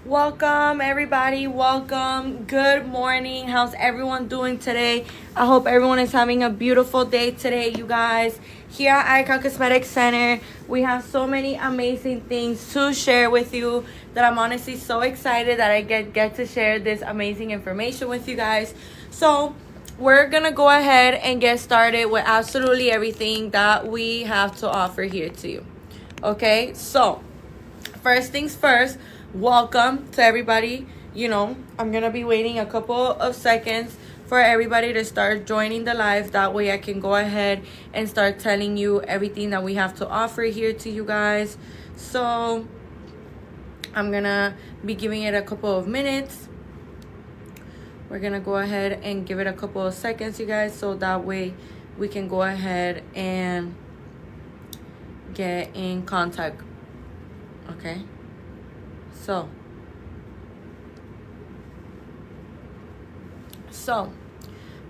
Welcome, everybody. Welcome. Good morning. How's everyone doing today? I hope everyone is having a beautiful day today, you guys. Here at Icon Cosmetic Center, we have so many amazing things to share with you that I'm honestly so excited that I get to share this amazing information with you guys. So, we're gonna go ahead and get started with absolutely everything that we have to offer here to you. Okay, so first things first, welcome to everybody. I'm gonna be waiting a couple of seconds for everybody to start joining the live. That way I can go ahead and start telling you everything that we have to offer here to you guys. So I'm gonna be giving it a couple of minutes. We're gonna go ahead and give it a couple of seconds, you guys, so that way we can go ahead and get in contact. Okay, so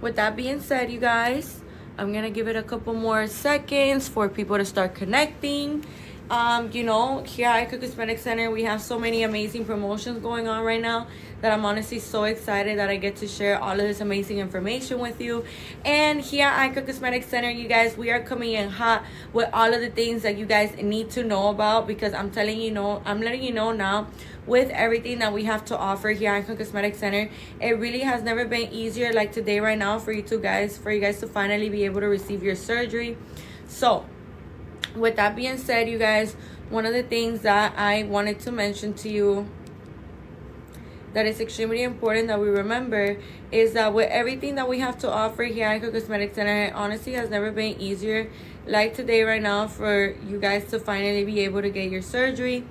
with that being said, you guys, I'm gonna give it a couple more seconds for people to start connecting. Here at Icon Cosmetic Center, we have so many amazing promotions going on right now that I'm honestly so excited that I get to share all of this amazing information with you. And here at Icon Cosmetic Center, you guys, we are coming in hot with all of the things that you guys need to know about, because I'm letting you know now, with everything that we have to offer here at Icon Cosmetic Center, it really has never been easier like today right now for you guys to finally be able to receive your surgery. So with that being said, you guys, one of the things that I wanted to mention to you that is extremely important that we remember is that with everything that we have to offer here at Icon Cosmetic Center, it honestly has never been easier like today right now for you guys to finally be able to get your surgery.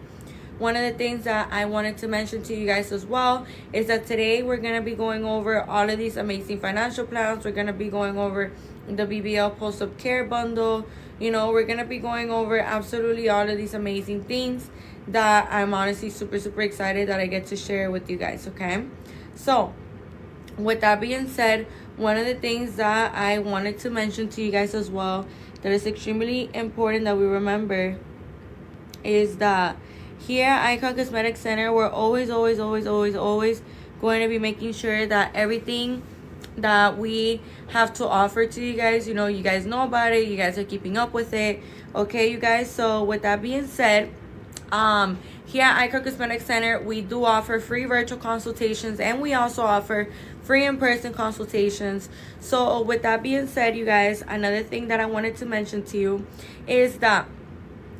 One of the things that I wanted to mention to you guys as well is that today we're going to be going over all of these amazing financial plans. We're going to be going over the BBL post-op care bundle. We're going to be going over absolutely all of these amazing things that I'm honestly super, super excited that I get to share with you guys, okay? So, with that being said, one of the things that I wanted to mention to you guys as well that is extremely important that we remember is that here at Icon Cosmetic Center, we're always going to be making sure that everything that we have to offer to you guys, you guys know about it, you guys are keeping up with it, okay, you guys? So with that being said, here at Icon Cosmetic Center, we do offer free virtual consultations, and we also offer free in-person consultations. So with that being said, you guys, another thing that I wanted to mention to you is that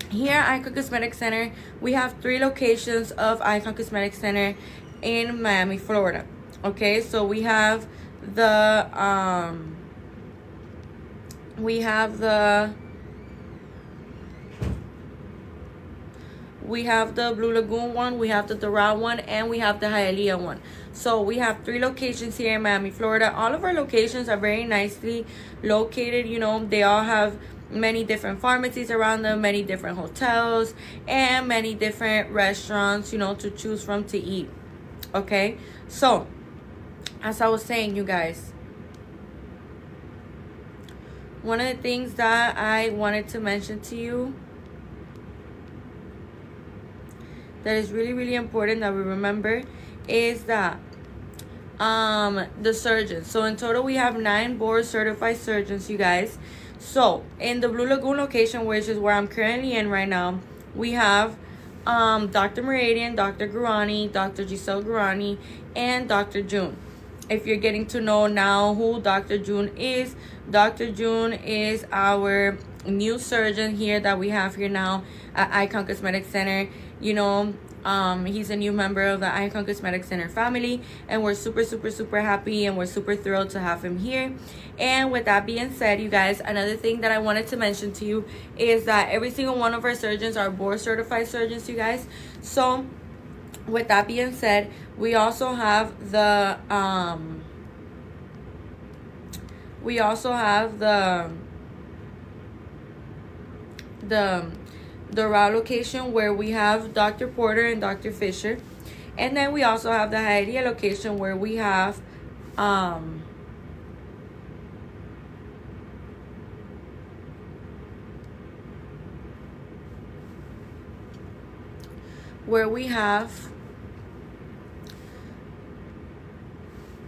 here at Icon Cosmetic Center, we have 3 locations of Icon Cosmetic Center in Miami, Florida. Okay, so we have the Blue Lagoon one, we have the Doral one, and we have the Hialeah one. So we have 3 locations here in Miami, Florida. All of our locations are very nicely located. They all have many different pharmacies around them, many different hotels, and many different restaurants, to choose from to eat. Okay, so as I was saying, you guys, one of the things that I wanted to mention to you that is really, really important that we remember is that the surgeons. So in total, we have 9 board certified surgeons, you guys. So in the Blue Lagoon location, which is where I'm currently in right now, we have Dr. Meridian, Dr. Gurani, Dr. Giselle Gurani, and Dr. June. If you're getting to know now who Dr. June is our new surgeon here that we have here now at Icon Cosmetic Center. He's a new member of the Icon Cosmetic Center family, and we're super, super, super happy, and we're super thrilled to have him here. And with that being said, you guys, another thing that I wanted to mention to you is that every single one of our surgeons are board certified surgeons, you guys. So with that being said, we also have the Doral location, where we have Dr. Porter and Dr. Fisher. And then we also have the Hialeah location, where we have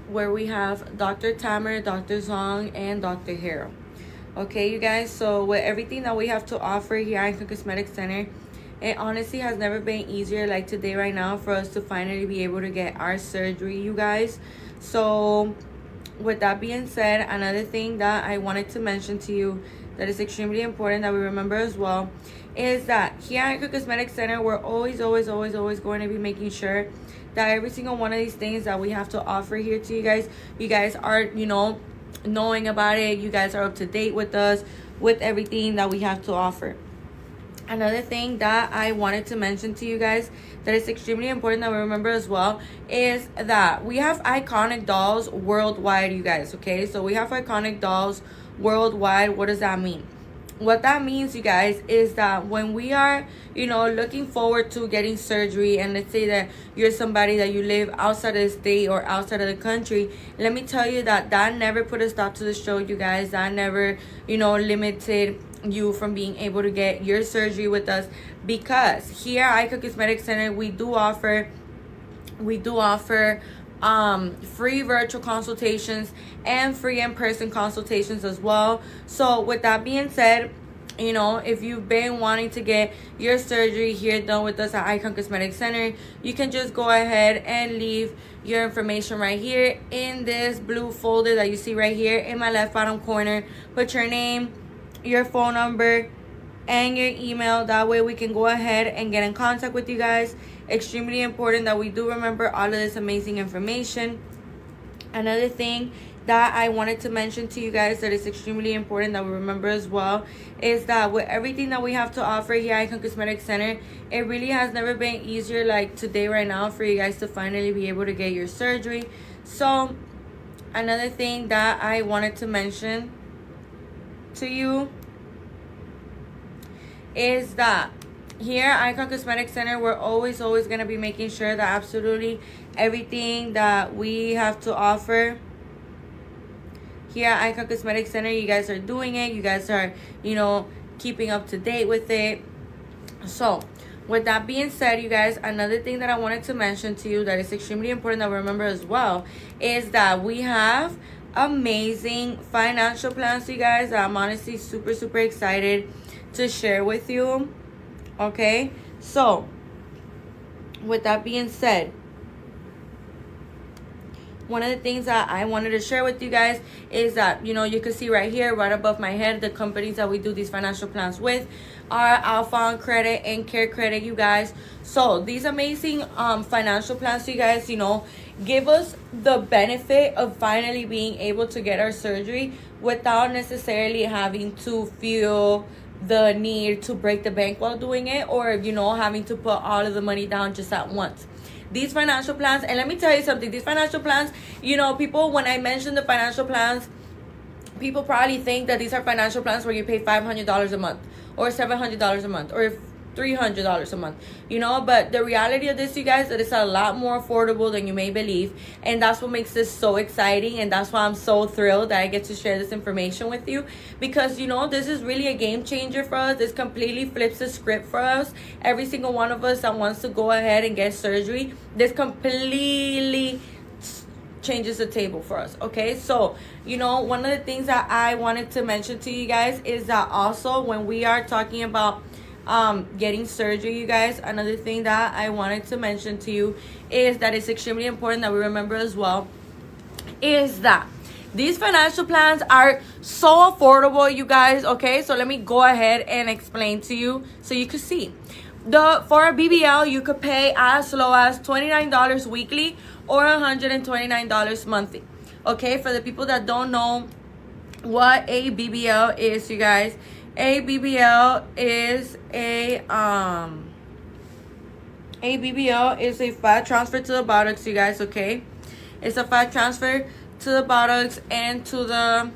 where we have Dr. Tamer, Dr. Zong, and Dr. Hero. Okay, you guys, so with everything that we have to offer here at Icon Cosmetic Center, it honestly has never been easier like today right now for us to finally be able to get our surgery, you guys. So with that being said, another thing that I wanted to mention to you that is extremely important that we remember as well is that here at Icon Cosmetic Center, we're always going to be making sure that every single one of these things that we have to offer here to you guys are, you know, knowing about it. You guys are up to date with us, with everything that we have to offer. Another thing that I wanted to mention to you guys that is extremely important that we remember as well is that we have iconic dolls worldwide, you guys, okay? So we have iconic dolls worldwide. What does that mean? What that means, you guys, is that when we are, you know, looking forward to getting surgery, and let's say that you're somebody that you live outside of the state or outside of the country, let me tell you that that never put a stop to the show, you guys. That never, you know, limited you from being able to get your surgery with us, because here at Icon Cosmetic Center we do offer free virtual consultations and free in-person consultations as well. So with that being said, you know, if you've been wanting to get your surgery here done with us at Icon Cosmetic Center, you can just go ahead and leave your information right here in this blue folder that you see right here in my left bottom corner. Put your name, your phone number, and your email. That way we can go ahead and get in contact with you guys. Extremely important that we do remember all of this amazing information. Another thing that I wanted to mention to you guys that is extremely important that we remember as well is that with everything that we have to offer here at Icon Cosmetic Center, it really has never been easier like today right now for you guys to finally be able to get your surgery. So another thing that I wanted to mention to you is that here at Icon Cosmetic Center, we're always going to be making sure that absolutely everything that we have to offer here at Icon Cosmetic Center, you guys are doing it. You guys are, you know, keeping up to date with it. So with that being said, you guys, another thing that I wanted to mention to you that is extremely important that we remember as well is that we have amazing financial plans, you guys. I'm honestly super excited to share with you. Okay, so with that being said, one of the things that I wanted to share with you guys is that, you know, you can see right here, right above my head, the companies that we do these financial plans with are Alpha on Credit and Care Credit, you guys. So these amazing financial plans, you guys, you know, give us the benefit of finally being able to get our surgery without necessarily having to feel the need to break the bank while doing it, or, you know, having to put all of the money down just at once. These financial plans, and let me tell you something, these financial plans, you know, people, when I mention the financial plans, people probably think that these are financial plans where you pay $500 a month or $700 a month or $300 a month, you know. But the reality of this, you guys, that it's a lot more affordable than you may believe, and that's what makes this so exciting, and that's why I'm so thrilled that I get to share this information with you, because, you know, this is really a game changer for us. This completely flips the script for us. Every single one of us that wants to go ahead and get surgery, this completely changes the table for us. Okay, so, you know, one of the things that I wanted to mention to you guys is that also when we are talking about getting surgery, you guys, another thing that I wanted to mention to you is that it's extremely important that we remember as well is that these financial plans are so affordable, you guys. Okay, so let me go ahead and explain to you so you can see. For a BBL, you could pay as low as $29 weekly or $129 monthly. Okay, for the people that don't know what a BBL is, you guys, a BBL is a fat transfer to the buttocks, you guys. Okay, it's a fat transfer to the buttocks and to the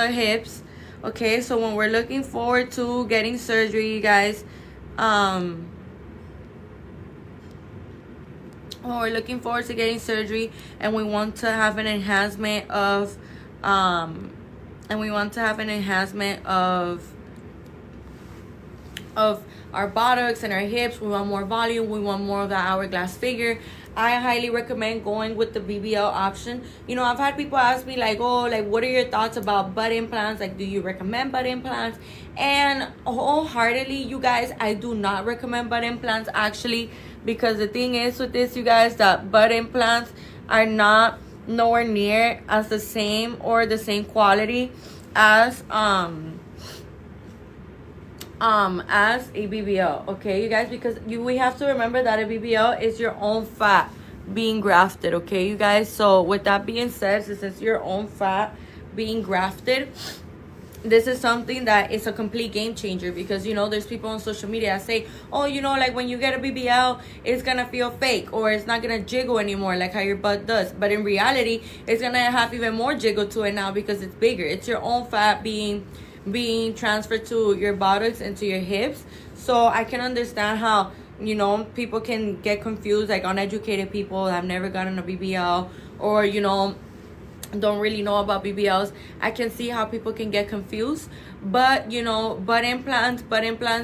hips. Okay, so when we're looking forward to getting surgery, you guys, when we're looking forward to getting surgery and we want to have an enhancement of of our buttocks and our hips. We want more volume. We want more of that hourglass figure. I highly recommend going with the BBL option. You know, I've had people ask me like, oh, like, what are your thoughts about butt implants? Like, do you recommend butt implants? And wholeheartedly, you guys, I do not recommend butt implants actually, because the thing is with this, you guys, that butt implants are not nowhere near as the same or the same quality as a BBL, okay, you guys, because we have to remember that a BBL is your own fat being grafted, okay, you guys. So with that being said, since it's your own fat being grafted, this is something that is a complete game changer, because you know there's people on social media that say, oh, you know, like when you get a BBL, it's gonna feel fake, or it's not gonna jiggle anymore like how your butt does. But in reality, it's gonna have even more jiggle to it now because it's bigger. It's your own fat being transferred to your buttocks and to your hips. So I can understand how, you know, people can get confused, like uneducated people that have never gotten a BBL, or you know, don't really know about BBLs. I can see how people can get confused. But you know, butt implants,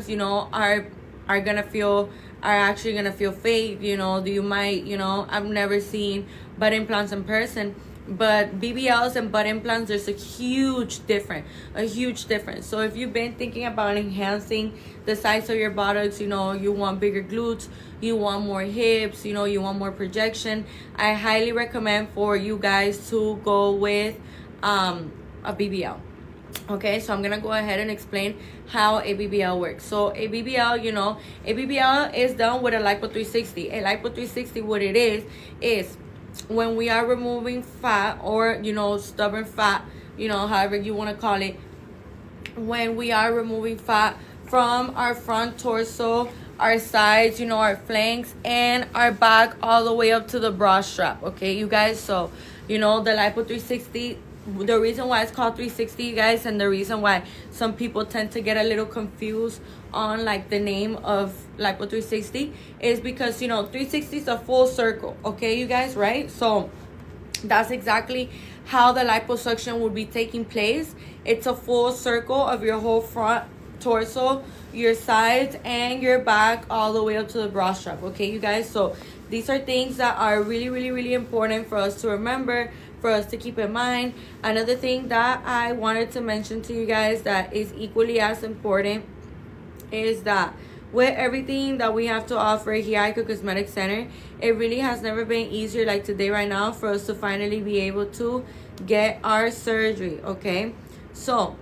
you know, are actually gonna feel fake. You know, you might, you know, I've never seen butt implants in person, but BBLs and butt implants, there's a huge difference. So if you've been thinking about enhancing the size of your buttocks, you know, you want bigger glutes, you want more hips, you know, you want more projection, I highly recommend for you guys to go with a BBL. Okay, so I'm gonna go ahead and explain how a BBL works. So a BBL, you know, a BBL is done with a Lipo 360. A Lipo 360, what it is when we are removing fat, or you know, stubborn fat, you know, however you want to call it, when we are removing fat from our front torso, our sides, you know, our flanks, and our back, all the way up to the bra strap. Okay, you guys, so you know, the Lipo 360, the reason why it's called 360, you guys, and the reason why some people tend to get a little confused on like the name of Lipo 360 is because, you know, 360 is a full circle, okay, you guys, right? So that's exactly how the liposuction would be taking place. It's a full circle of your whole front torso, your sides, and your back, all the way up to the bra strap, okay, you guys. So these are things that are really, really, really important for us to remember, for us to keep in mind. Another thing that I wanted to mention to you guys that is equally as important is that with everything that we have to offer here at Icon Cosmetic Center, it really has never been easier like today right now for us to finally be able to get our surgery, okay? So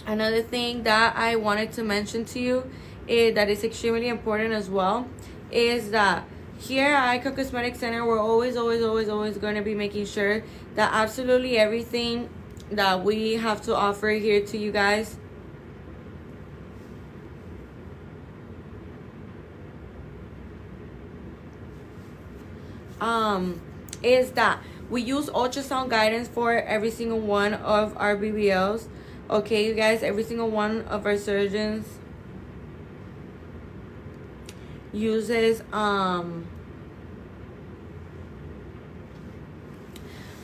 another thing that I wanted to mention to you that is extremely important as well is that here at Icon Cosmetic Center, we're always going to be making sure that absolutely everything that we have to offer here to you guys is that we use ultrasound guidance for every single one of our BBLs. Okay, you guys, every single one of our surgeons uses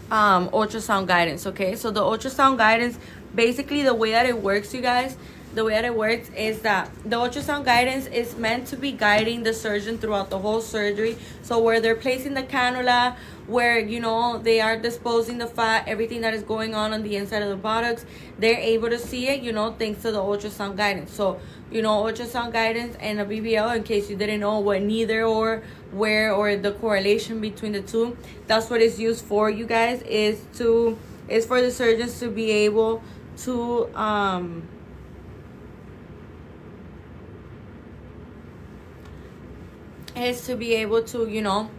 ultrasound guidance. Okay, so the ultrasound guidance, basically the way that it works, you guys, the way that it works is that the ultrasound guidance is meant to be guiding the surgeon throughout the whole surgery. So where they're placing the cannula, where, you know, they are disposing the fat, everything that is going on the inside of the buttocks, they're able to see it, you know, thanks to the ultrasound guidance. So, you know, ultrasound guidance and a BBL, in case you didn't know what neither or where or the correlation between the two, that's what it's used for, you guys, is for the surgeons to be able to you know,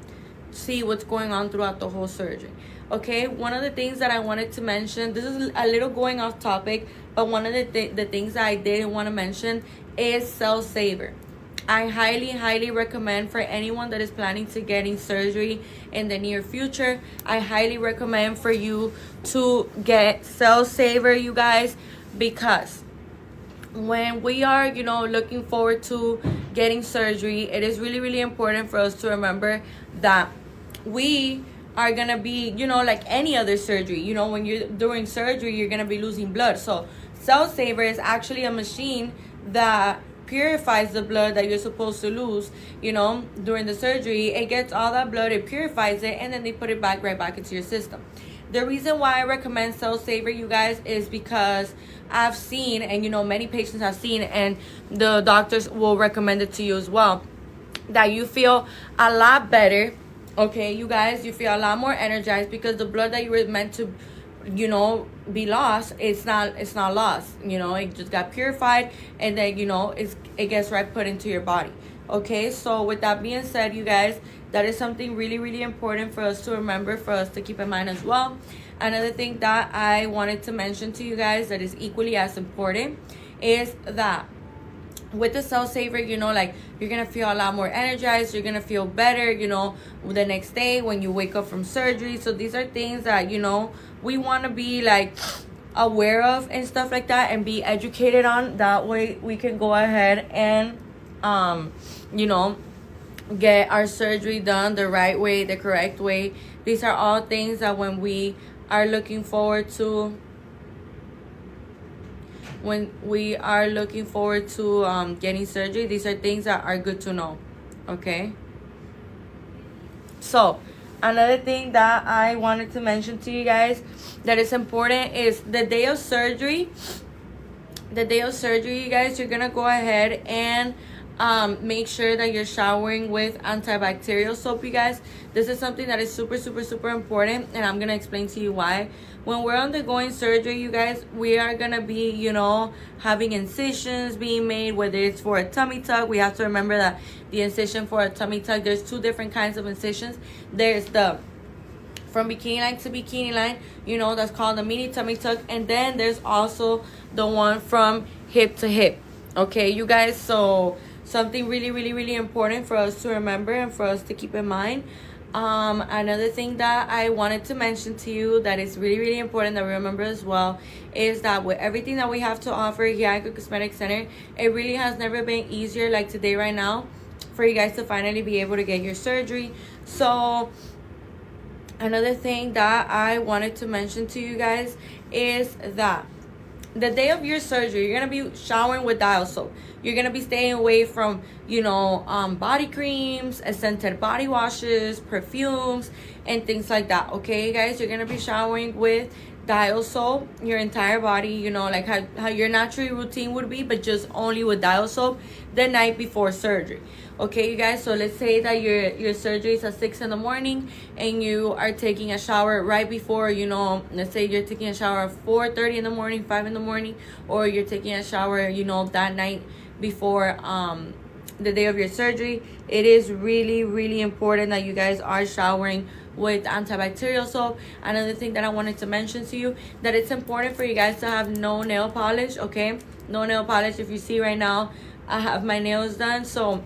see what's going on throughout the whole surgery. Okay, one of the things that I wanted to mention, this is a little going off topic, but one of the things that I didn't want to mention is Cell Saver. I highly recommend for anyone that is planning to getting surgery in the near future, I highly recommend for you to get Cell Saver, you guys, because when we are, you know, looking forward to getting surgery, it is really important for us to remember that we are gonna be, you know, like any other surgery, you know, when you're doing surgery, you're gonna be losing blood. So Cell Saver is actually a machine that purifies the blood that you're supposed to lose, you know, during the surgery. It gets all that blood, it purifies it, and then they put it back right back into your system. The reason why I recommend Cell Saver, you guys, is because I've seen, and you know, many patients have seen, and the doctors will recommend it to you as well, that you feel a lot better. Okay, you guys, you feel a lot more energized because the blood that you were meant to, you know, be lost, it's not lost. You know, it just got purified, and then, you know, it gets right put into your body. Okay, so with that being said, you guys, that is something really, really important for us to remember, for us to keep in mind as well. Another thing that I wanted to mention to you guys that is equally as important is that with the Cell Saver, you know, like, you're gonna feel a lot more energized, you're gonna feel better, you know, the next day when you wake up from surgery. So these are things that, you know, we want to be like aware of and stuff like that, and be educated on. That way we can go ahead and you know, get our surgery done the right way, the correct way. These are all things that when we are looking forward to getting surgery, these are things that are good to know. Okay, so another thing that I wanted to mention to you guys that is important is the day of surgery. The day of surgery, you guys, you're gonna go ahead and make sure that you're showering with antibacterial soap, you guys. This is something that is super, super, super important, and I'm gonna explain to you why. When we're undergoing surgery, you guys, we are gonna be, you know, having incisions being made, whether it's for a tummy tuck. We have to remember that the incision for a tummy tuck, there's two different kinds of incisions. There's the from bikini line to bikini line, you know, that's called the mini tummy tuck, and then there's also the one from hip to hip. Okay, you guys, so something really, really, really important for us to remember and for us to keep in mind. Another thing that I wanted to mention to you that is really, really important that we remember as well is that with everything that we have to offer here at Icon Cosmetic Center, it really has never been easier like today right now for you guys to finally be able to get your surgery. So another thing that I wanted to mention to you guys is that the day of your surgery, you're going to be showering with dial soap. You're going to be staying away from, you know, body creams, scented body washes, perfumes, and things like that. Okay, guys, you're going to be showering with dial soap your entire body, you know, like how your natural routine would be, but just only with dial soap the night before surgery. Okay, you guys, so let's say that your surgery is at 6 in the morning and you are taking a shower right before, you know, let's say you're taking a shower at 4:30 in the morning, 5 in the morning, or you're taking a shower, you know, that night before the day of your surgery. It is really, really important that you guys are showering with antibacterial soap. Another thing that I wanted to mention to you, that it's important for you guys to have no nail polish. Okay, no nail polish. If you see right now, I have my nails done. So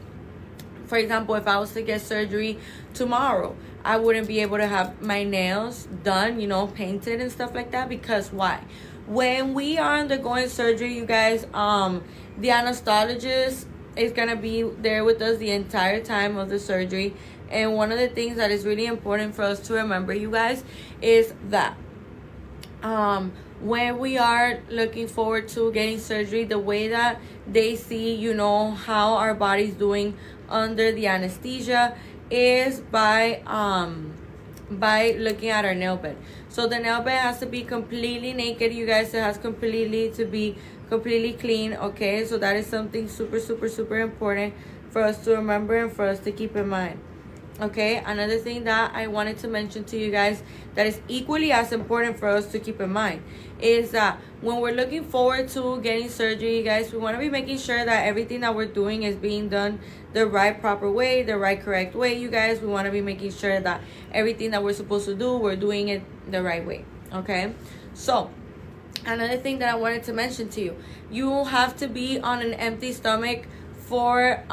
for example, if I was to get surgery tomorrow, I wouldn't be able to have my nails done, you know, painted and stuff like that. Because why? When we are undergoing surgery, you guys, the anesthesiologist is gonna be there with us the entire time of the surgery. And one of the things that is really important for us to remember, you guys, is that when we are looking forward to getting surgery, the way that they see, you know, how our body's doing under the anesthesia is by looking at our nail bed. So the nail bed has to be completely naked, you guys. It has to be completely clean. Okay, so that is something super, super, super important for us to remember and for us to keep in mind. Okay, another thing that I wanted to mention to you guys that is equally as important for us to keep in mind is that when we're looking forward to getting surgery, you guys, we want to be making sure that everything that we're doing is being done the right proper way, the right correct way, you guys. We want to be making sure that everything that we're supposed to do, we're doing it the right way. Okay, so another thing that I wanted to mention to you, you have to be on an empty stomach for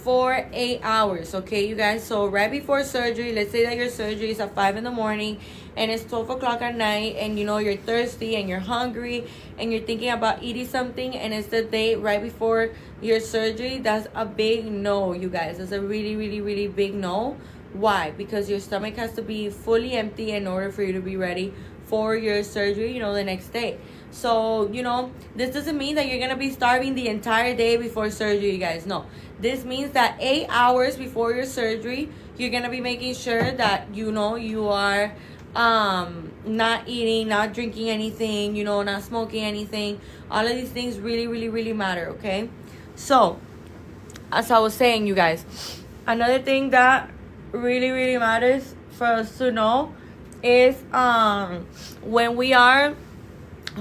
8 hours. Okay, you guys, so right before surgery, let's say that your surgery is at 5 in the morning and it's 12 o'clock at night, and you know you're thirsty and you're hungry and you're thinking about eating something, and it's the day right before your surgery, that's a big no, you guys. That's a really, really, really big no. Why? Because your stomach has to be fully empty in order for you to be ready for your surgery, you know, the next day. So, you know, this doesn't mean that you're going to be starving the entire day before surgery, you guys. No. This means that 8 hours before your surgery, you're going to be making sure that, you know, you are not eating, not drinking anything, you know, not smoking anything. All of these things really, really, really matter, okay? So, as I was saying, you guys, another thing that really, really matters for us to know is when we are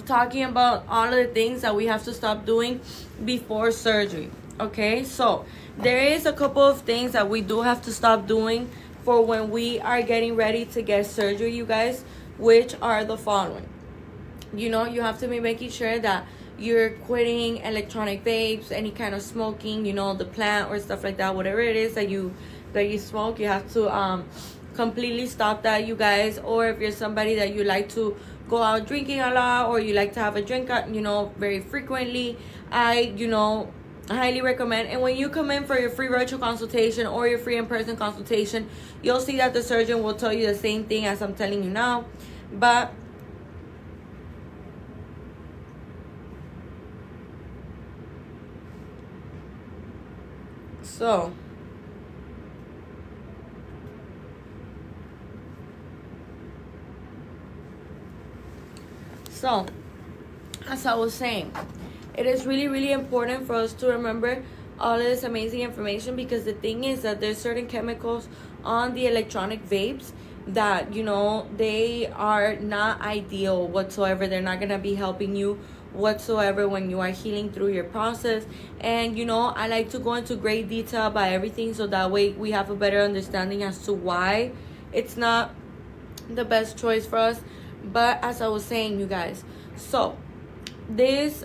talking about all of the things that we have to stop doing before surgery. Okay, so there is a couple of things that we do have to stop doing for when we are getting ready to get surgery, you guys, which are the following. You know, you have to be making sure that you're quitting electronic vapes, any kind of smoking, you know, the plant or stuff like that, whatever it is that you smoke, you have to completely stop that, you guys. Or if you're somebody that you like to go out drinking a lot, or you like to have a drink, you know, very frequently, I highly recommend. And when you come in for your free virtual consultation or your free in-person consultation, you'll see that the surgeon will tell you the same thing as I'm telling you now. But so as I was saying, it is really, really important for us to remember all of this amazing information, because the thing is that there's certain chemicals on the electronic vapes that, you know, they are not ideal whatsoever. They're not going to be helping you whatsoever when you are healing through your process. And, you know, I like to go into great detail about everything, so that way we have a better understanding as to why it's not the best choice for us. But as I was saying, you guys, so this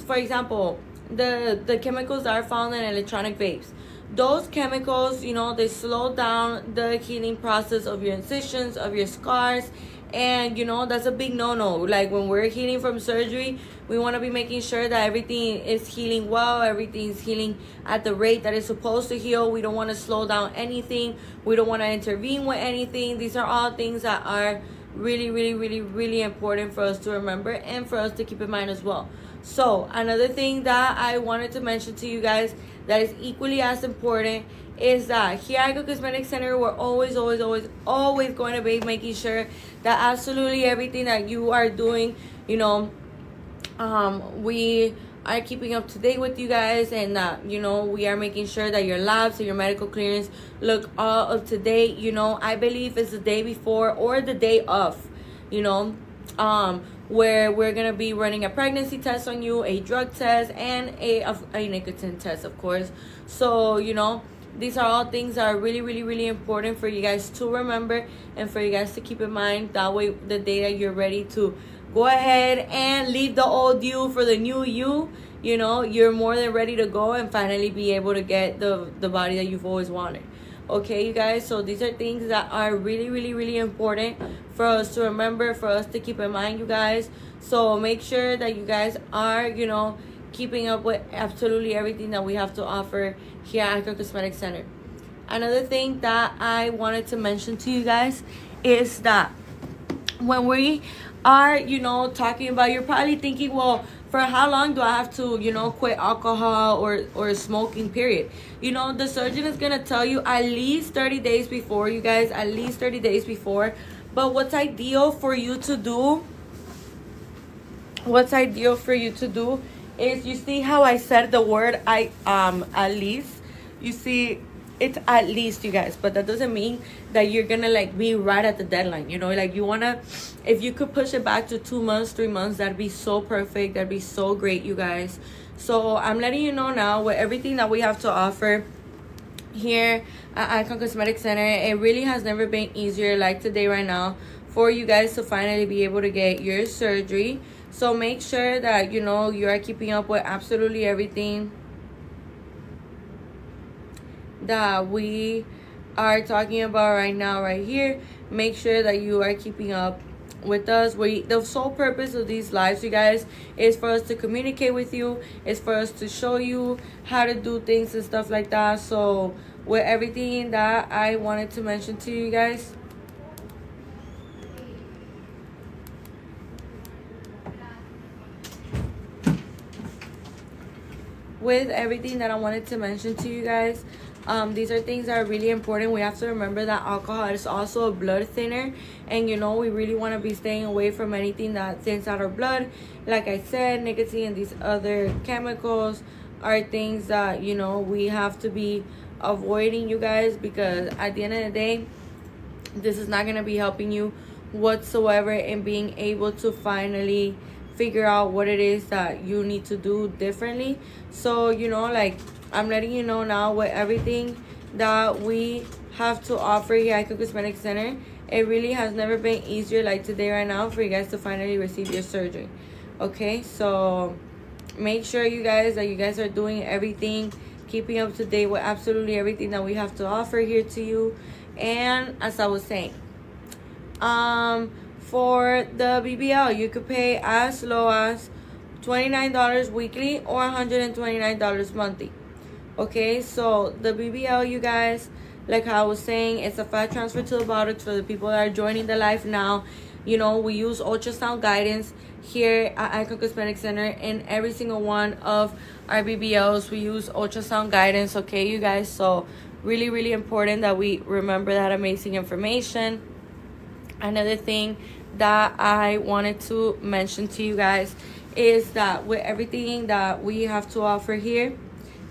for example, the chemicals that are found in electronic vapes, those chemicals, you know, they slow down the healing process of your incisions, of your scars. And, you know, that's a big no-no. Like, when we're healing from surgery, we want to be making sure that everything is healing well, everything's healing at the rate that it's supposed to heal. We don't want to slow down anything. We don't want to intervene with anything. These are all things that are really, really, really, really important for us to remember and for us to keep in mind as well. So, another thing that I wanted to mention to you guys that is equally as important is that here at Icon Cosmetic Center, we're always going to be making sure that absolutely everything that you are doing, you know, we are keeping up to date with you guys, and that, you know, we are making sure that your labs and your medical clearance look all up to date. You know, I believe it's the day before or the day of, you know, where we're gonna be running a pregnancy test on you, a drug test, and a nicotine test, of course. So, you know, these are all things that are really, really, really important for you guys to remember and for you guys to keep in mind. That way, the day that you're ready to go ahead and leave the old you for the new you, you know, you're more than ready to go and finally be able to get the body that you've always wanted. Okay, you guys, so these are things that are really, really, really important for us to remember, for us to keep in mind, you guys. So make sure that you guys are, you know, keeping up with absolutely everything that we have to offer here at Icon Cosmetic Center. Another thing that I wanted to mention to you guys is that when we are, you know, talking about, you're probably thinking, well, for how long do I have to, you know, quit alcohol or smoking, period? You know, the surgeon is going to tell you at least 30 days before, you guys, at least 30 days before. But what's ideal for you to do is, you see how I said the word at least? You see, it's at least, you guys, but that doesn't mean that you're gonna like be right at the deadline. You know, like, you wanna, if you could push it back to 2 months, 3 months, that'd be so perfect. That'd be so great, you guys. So I'm letting you know now, with everything that we have to offer here at Icon Cosmetic Center, it really has never been easier like today right now for you guys to finally be able to get your surgery. So make sure that, you know, you are keeping up with absolutely everything that we are talking about right now, right here. Make sure that you are keeping up with us. The sole purpose of these lives, you guys, is for us to communicate with you, is for us to show you how to do things and stuff like that. So with everything that I wanted to mention to you guys, with everything that I wanted to mention to you guys. These are things that are really important. We have to remember that alcohol is also a blood thinner, and you know, we really want to be staying away from anything that thins out our blood. Like I said, nicotine and these other chemicals are things that, you know, we have to be avoiding, you guys, because at the end of the day, this is not going to be helping you whatsoever in being able to finally figure out what it is that you need to do differently. So, you know, like, I'm letting you know now with everything that we have to offer here at Icon Cosmetic Center. It really has never been easier like today right now for you guys to finally receive your surgery. Okay, so make sure you guys that you guys are doing everything, keeping up to date with absolutely everything that we have to offer here to you. And as I was saying, for the BBL, you could pay as low as $29 weekly or $129 monthly. Okay, so the BBL, you guys, like I was saying, it's a fat transfer to the buttocks. For the people that are joining the live now, you know, we use ultrasound guidance here at Icon Cosmetic Center. In every single one of our BBLs, we use ultrasound guidance. Okay, you guys, so really, really important that we remember that amazing information. Another thing that I wanted to mention to you guys is that with everything that we have to offer here,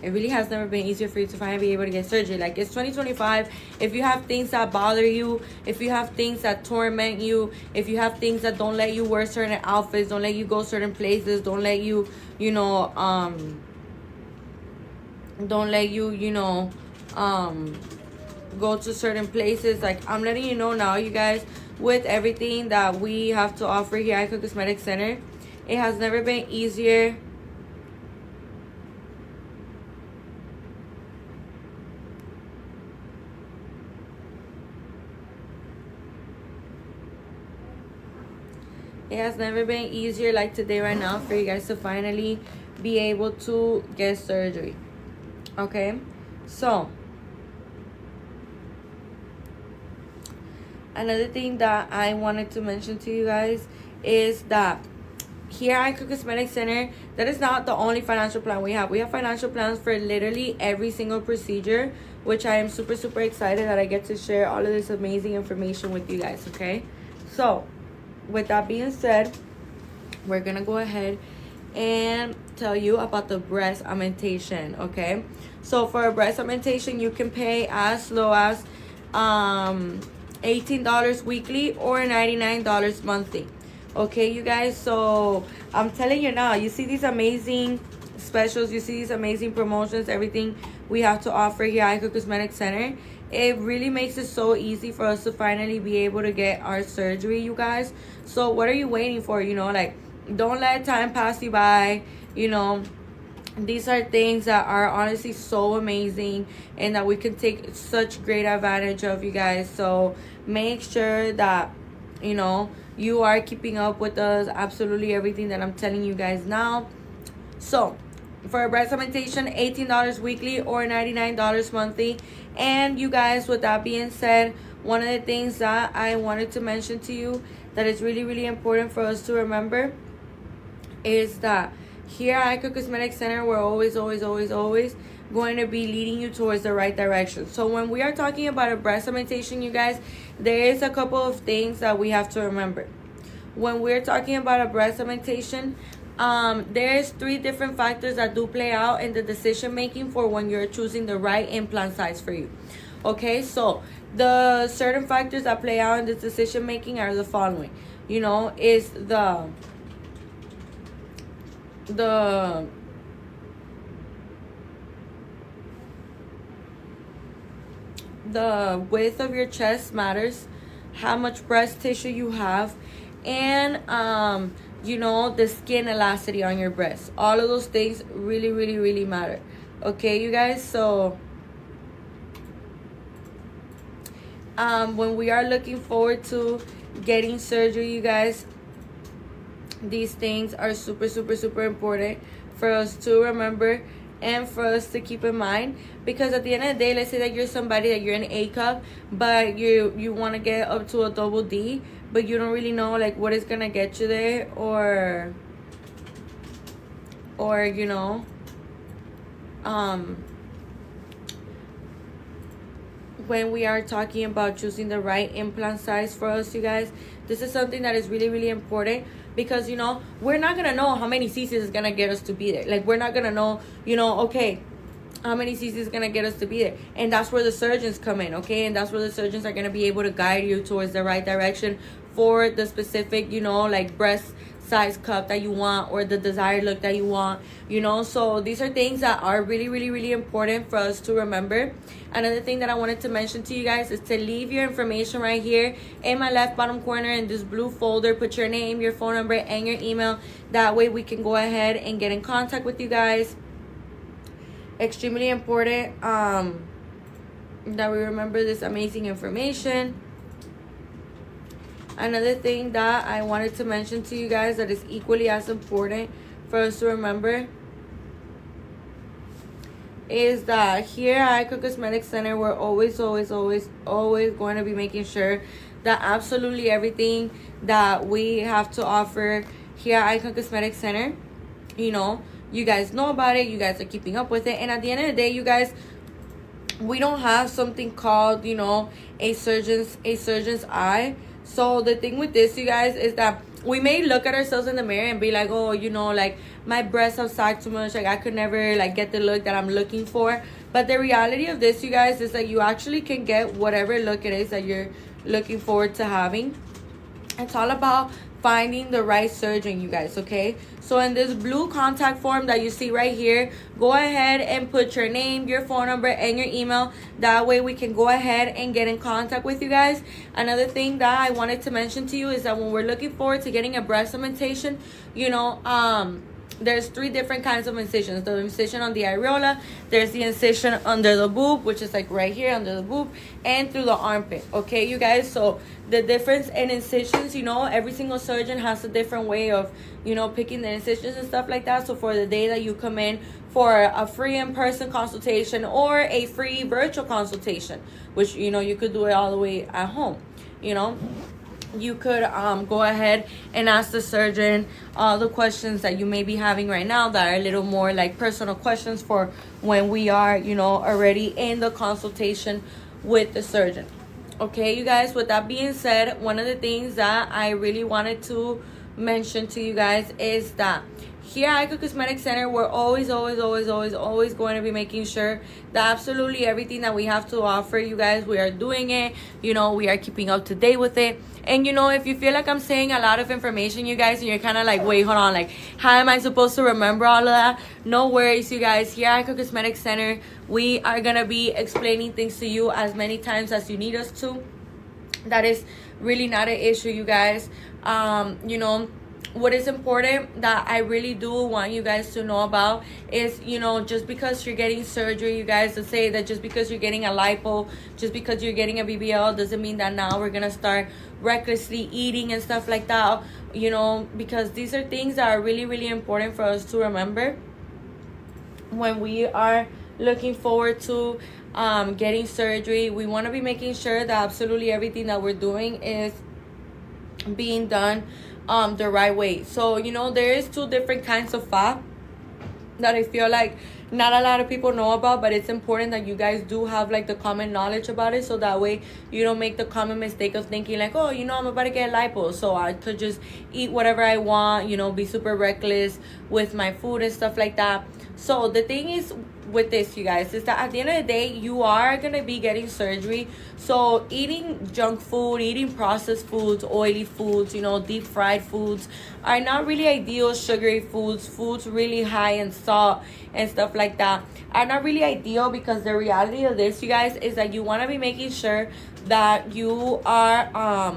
it really has never been easier for you to finally be able to get surgery. Like, it's 2025. If you have things that bother you, if you have things that torment you, if you have things that don't let you wear certain outfits, don't let you go certain places, don't let you, you know, go to certain places. Like, I'm letting you know now, you guys, with everything that we have to offer here at Icon Cosmetic Center, it has never been easier. It has never been easier like today right now for you guys to finally be able to get surgery. Okay, so another thing that I wanted to mention to you guys is that here at Icon Cosmetic Center, that is not the only financial plan we have. We have financial plans for literally every single procedure, which I am super, super excited that I get to share all of this amazing information with you guys, okay? So, with that being said, we're going to go ahead and tell you about the breast augmentation, okay? So, for a breast augmentation, you can pay as low as $18 weekly or $99 monthly. Okay, you guys, so I'm telling you now, you see these amazing specials, you see these amazing promotions, everything we have to offer here at Icon Cosmetic Center. It really makes it so easy for us to finally be able to get our surgery, you guys. So what are you waiting for? You know, like, don't let time pass you by. You know, these are things that are honestly so amazing and that we can take such great advantage of, you guys. So make sure that, you know, you are keeping up with us, absolutely everything that I'm telling you guys now. So for a breast augmentation, $18 weekly or $99 monthly. And you guys, with that being said, one of the things that I wanted to mention to you that is really, really important for us to remember is that here at Icon Cosmetic Center, we're always going to be leading you towards the right direction. So when we are talking about a breast augmentation, you guys, there is a couple of things that we have to remember. When we're talking about a breast augmentation, there's 3 different factors that do play out in the decision making for when you're choosing the right implant size for you. Okay, so the certain factors that play out in this decision making are the following. You know, is the width of your chest matters, how much breast tissue you have, and you know, the skin elasticity on your breast. All of those things really matter. Okay, you guys, so when we are looking forward to getting surgery, you guys, these things are super important for us to remember and for us to keep in mind, because at the end of the day, let's say that you're somebody that you're an A cup, but you want to get up to a double D, but you don't really know like what is gonna get you there, or you know, when we are talking about choosing the right implant size for us, you guys, this is something that is really, really important, because, you know, we're not going to know how many cc's is going to get us to be there. Like, we're not going to know, you know, okay, how many cc's is going to get us to be there. And that's where the surgeons come in, okay? And that's where the surgeons are going to be able to guide you towards the right direction for the specific, you know, like breast size cup that you want, or the desired look that you want, you know. So these are things that are really, really, really important for us to remember. Another thing that I wanted to mention to you guys is to leave your information right here in my left bottom corner in this blue folder. Put your name, your phone number, and your email. That way we can go ahead and get in contact with you guys. Extremely important that we remember this amazing information. Another thing that I wanted to mention to you guys that is equally as important for us to remember is that here at Icon Cosmetic Center, we're always going to be making sure that absolutely everything that we have to offer here at Icon Cosmetic Center, you know, you guys know about it, you guys are keeping up with it. And at the end of the day, you guys, we don't have something called, you know, a surgeon's eye. So the thing with this, you guys, is that we may look at ourselves in the mirror and be like, oh, you know, like my breasts have sagged too much, like I could never like get the look that I'm looking for. But the reality of this, you guys, is that you actually can get whatever look it is that you're looking forward to having. It's all about finding the right surgeon, you guys, okay? So in this blue contact form that you see right here, go ahead and put your name, your phone number, and your email. That way we can go ahead and get in contact with you guys. Another thing that I wanted to mention to you is that when we're looking forward to getting a breast augmentation, you know, there's 3 different kinds of incisions. The incision on the areola, there's the incision under the boob, which is like right here under the boob, and through the armpit, okay, you guys? So the difference in incisions, you know, every single surgeon has a different way of, you know, picking the incisions and stuff like that. So for the day that you come in for a free in-person consultation or a free virtual consultation, which, you know, you could do it all the way at home, you know, you could go ahead and ask the surgeon all the questions that you may be having right now that are a little more like personal questions for when we are, you know, already in the consultation with the surgeon. Okay, you guys, with that being said, one of the things that I really wanted to mention to you guys is that here at Icon Cosmetic Center, we're always going to be making sure that absolutely everything that we have to offer you guys, we are doing it, you know, we are keeping up to date with it. And, you know, if you feel like I'm saying a lot of information, you guys, and you're kind of like, wait, hold on, like, how am I supposed to remember all of that? No worries, you guys. Here at Icon Cosmetic Center, we are going to be explaining things to you as many times as you need us to. That is really not an issue, you guys. You know, what is important that I really do want you guys to know about is, you know, just because you're getting surgery, you guys, to say that just because you're getting a lipo, just because you're getting a BBL, doesn't mean that now we're gonna start recklessly eating and stuff like that, you know, because these are things that are really, really important for us to remember when we are looking forward to getting surgery. We want to be making sure that absolutely everything that we're doing is being done the right way. So, you know, there is 2 different kinds of fat that I feel like not a lot of people know about, but it's important that you guys do have like the common knowledge about it, so that way you don't make the common mistake of thinking like, oh, you know, I'm about to get lipo, so I could just eat whatever I want, you know, be super reckless with my food and stuff like that. So the thing is with this, you guys, is that at the end of the day, you are going to be getting surgery. So eating junk food, eating processed foods, oily foods, you know, deep fried foods are not really ideal. Sugary foods, foods really high in salt and stuff like that are not really ideal, because the reality of this, you guys, is that you want to be making sure that you are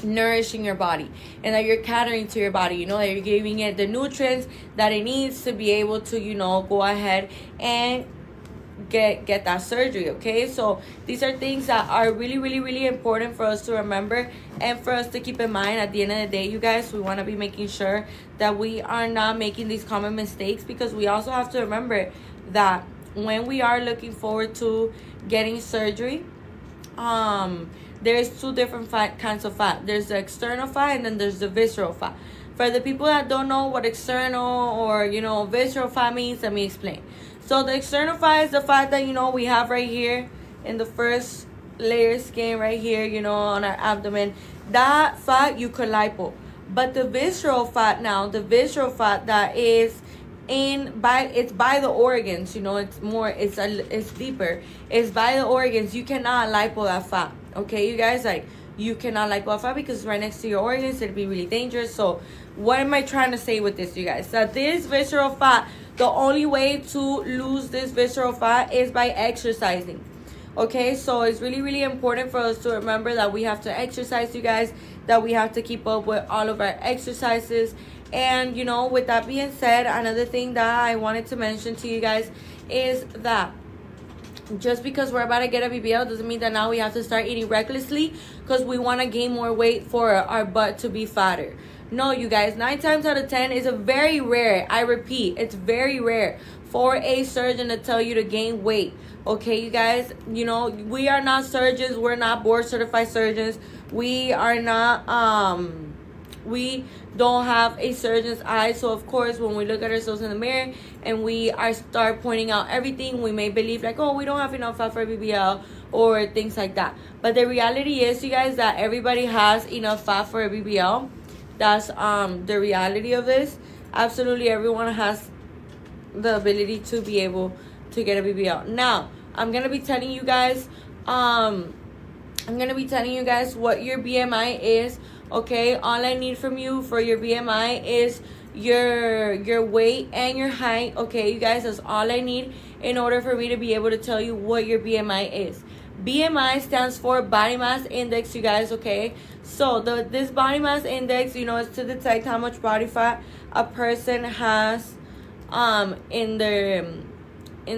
nourishing your body and that you're catering to your body, you know, that you're giving it the nutrients that it needs to be able to, you know, go ahead and get that surgery. Okay, so these are things that are really, really, really important for us to remember and for us to keep in mind. At the end of the day, you guys, we want to be making sure that we are not making these common mistakes, because we also have to remember that when we are looking forward to getting surgery, there's 2 different kinds of fat. There's the external fat and then there's the visceral fat. For the people that don't know what external or, you know, visceral fat means, let me explain. So the external fat is the fat that, you know, we have right here in the first layer of skin right here, you know, on our abdomen. That fat you could lipo. But the visceral fat now, the visceral fat that is it's by the organs, you know, it's deeper. It's by the organs. You cannot lipo that fat. Okay, you guys, like, you cannot lipo that fat because it's right next to your organs. It'd be really dangerous. So what am I trying to say with this, you guys? That this visceral fat, the only way to lose this visceral fat is by exercising. Okay, so it's really, really important for us to remember that we have to exercise, you guys, that we have to keep up with all of our exercises. And, you know, with that being said, another thing that I wanted to mention to you guys is that just because we're about to get a BBL doesn't mean that now we have to start eating recklessly because we want to gain more weight for our butt to be fatter. No, you guys, 9 times out of 10 is a very rare, I repeat, it's very rare for a surgeon to tell you to gain weight. Okay, you guys, you know, we are not surgeons. We're not board certified surgeons. We are not, we don't have a surgeon's eye. So, of course, when we look at ourselves in the mirror and we start pointing out everything, we may believe like, oh, we don't have enough fat for a BBL or things like that. But the reality is, you guys, that everybody has enough fat for a BBL. That's the reality of this. Absolutely everyone has the ability to be able to get a BBL. Now, I'm gonna be telling you guys what your BMI is. Okay, all I need from you for your BMI is your weight and your height. Okay, you guys, that's all I need in order for me to be able to tell you what your BMI is. BMI stands for body mass index, you guys. Okay, so this body mass index, you know, is to detect how much body fat a person has in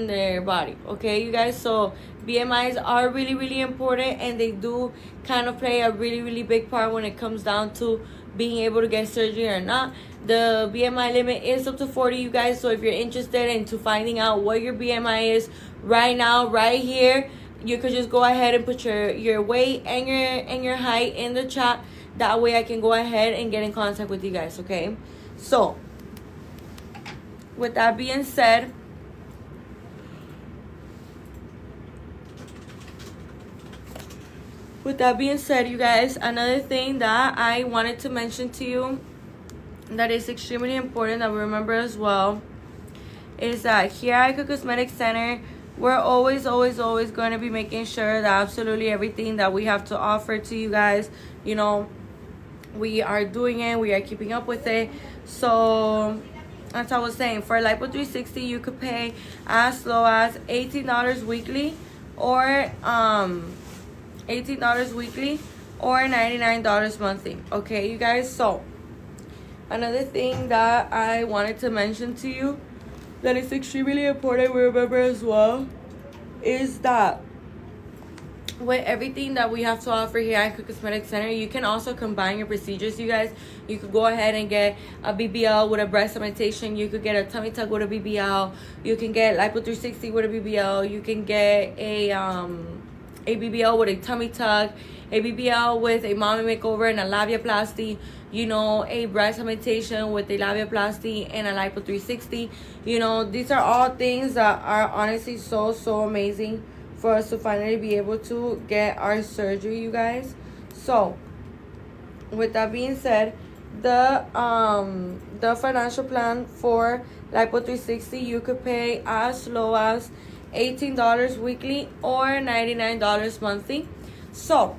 their body. Okay, you guys, so BMIs are really, really important, and they do kind of play a really, really big part when it comes down to being able to get surgery or not. The BMI limit is up to 40, you guys. So if you're interested into finding out what your BMI is right now, right here, you could just go ahead and put your weight and your height in the chat. That way I can go ahead and get in contact with you guys. Okay, so with that being said, you guys, another thing that I wanted to mention to you that is extremely important that we remember as well is that here at Icon Cosmetic Center, we're always going to be making sure that absolutely everything that we have to offer to you guys, you know, we are doing it, we are keeping up with it. So as I was saying, for Lipo 360, you could pay as low as $18 weekly or $18 weekly or $99 monthly. Okay, you guys, so another thing that I wanted to mention to you that is extremely important we remember as well is that with everything that we have to offer here at Icon Cosmetic Center, you can also combine your procedures, you guys. You could go ahead and get a BBL with a breast augmentation. You could get a tummy tuck with a BBL. You can get Lipo 360 with a BBL. You can get a BBL with a tummy tuck, a BBL with a mommy makeover and a labiaplasty, you know, a breast augmentation with a labiaplasty and a Lipo 360. You know, these are all things that are honestly so amazing for us to finally be able to get our surgery, you guys. So with that being said, the financial plan for Lipo 360, you could pay as low as $18 weekly or $99 monthly. So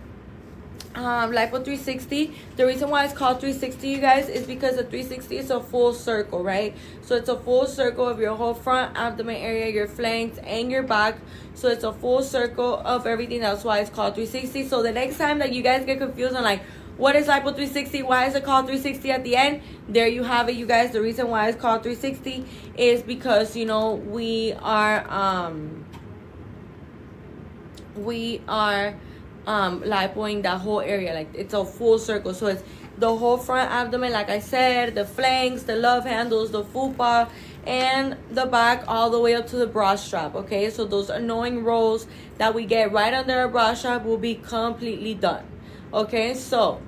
Lipo 360, the reason why it's called 360, you guys, is because the 360 is a full circle, right? So it's a full circle of your whole front abdomen area, your flanks, and your back. So it's a full circle of everything. That's why it's called 360. So the next time that you guys get confused on like, what is Lipo 360? Why is it called 360 at the end? There you have it, you guys. The reason why it's called 360 is because, you know, we are lipoing that whole area. Like, it's a full circle. So it's the whole front abdomen, like I said, the flanks, the love handles, the fupa, and the back all the way up to the bra strap. Okay, so those annoying rolls that we get right under our bra strap will be completely done. Okay, so